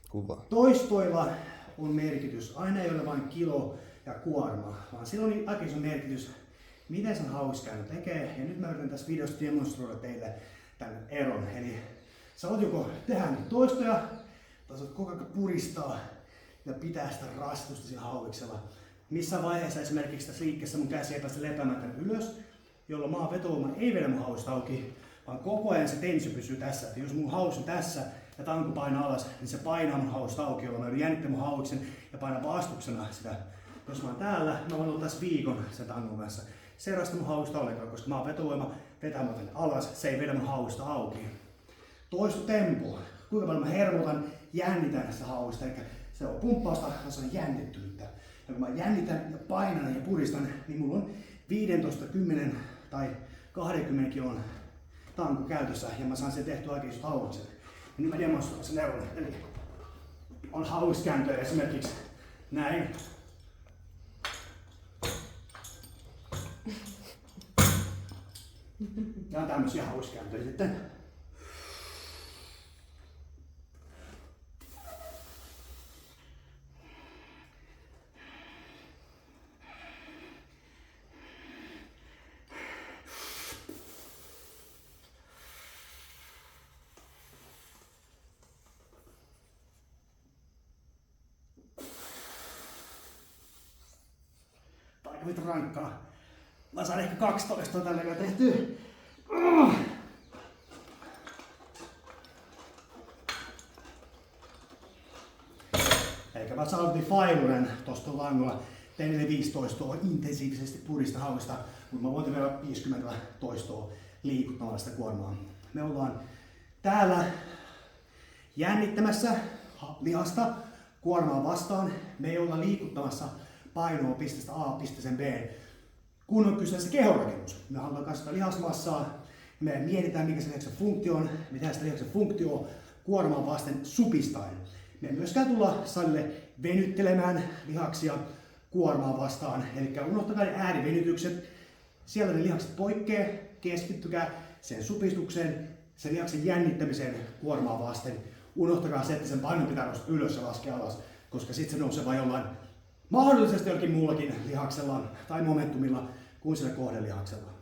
Kuva. Toistoilla on merkitys. Aina ei ole vain kilo ja kuorma, vaan sillä on aika iso merkitys, miten sen hauskäännön tekee. Ja nyt mä yritän tässä videossa demonstroida teille tämän eron. Eli sä voit joko tehdä niitä toistoja, tai sä voit koko ajan puristaa ja pitää sitä rasitusta siinä hauiksella. Missä vaiheessa esimerkiksi tässä liikkeessä mun käsi ei päästä lepäämään tänne ylös, jolloin maan vetovoima ei vedä mun hausta auki, vaan koko ajan se tensio pysyy tässä. Että jos mun haus on tässä ja tanko painaa alas, niin se painaa mun hausta auki, jolloin mä yritän jännittää mun hauksen ja painaa vastuksena sitä. Jos mä oon täällä, mä voin olla tässä viikon sen tangon kanssa. Se ei rasta mun hausta ollenkaan, koska maan vetovoima vetää mut tänne alas, se ei vedä mun hausta auki. Toistotempo. Kuinka paljon mä hermotan, jännitän sitä hausta, eli se on pumppausta, ja se on jännittynyttä. Ja kun mä jännitän ja painan ja puristan, niin mulla on 15, 10 tai 20 kilon tanko käytössä ja mä saan sen tehtyä oikein isot haukset. Ja nyt mä demonstroin sen eron. Eli on hauskääntöjä esimerkiksi näin. Ja on tämmöisiä hauskääntöjä sitten. Aika vittu rankkaa. Mä saan ehkä 12 tällä kertaa tehtyä. Eikä mä saavutin failuren tosta langolla. Tein 5 toistoa intensiivisesti purista hauista, mutta mä voin vielä 50 toistoa liikuttamalla sitä kuormaa. Me ollaan täällä jännittämässä lihasta kuormaa vastaan. Me ei olla liikuttamassa painoa pisteestä A pisteeseen B. Kun on kyseessä kehonrakennus, me halutaan kasvattaa lihasmassaa, me mietitään mikä se lihaksen funktio on, me tehdään sitä lihaksen funktioa kuormaa vasten supistaen. Me ei myöskään tulla salille venyttelemään lihaksia kuormaa vastaan, eli unohtakaa ne äärivenytykset. Sieltä ne lihakset poikkee, keskittykää sen supistukseen, sen lihaksen jännittämiseen kuormaa vasten. Unohtakaa se, että sen painon pitää nousta ylös ja laskea alas, koska sitten se nousee vain jollain mahdollisesti jollakin muullakin lihaksella tai momentumilla kuin sillä kohdelihaksella.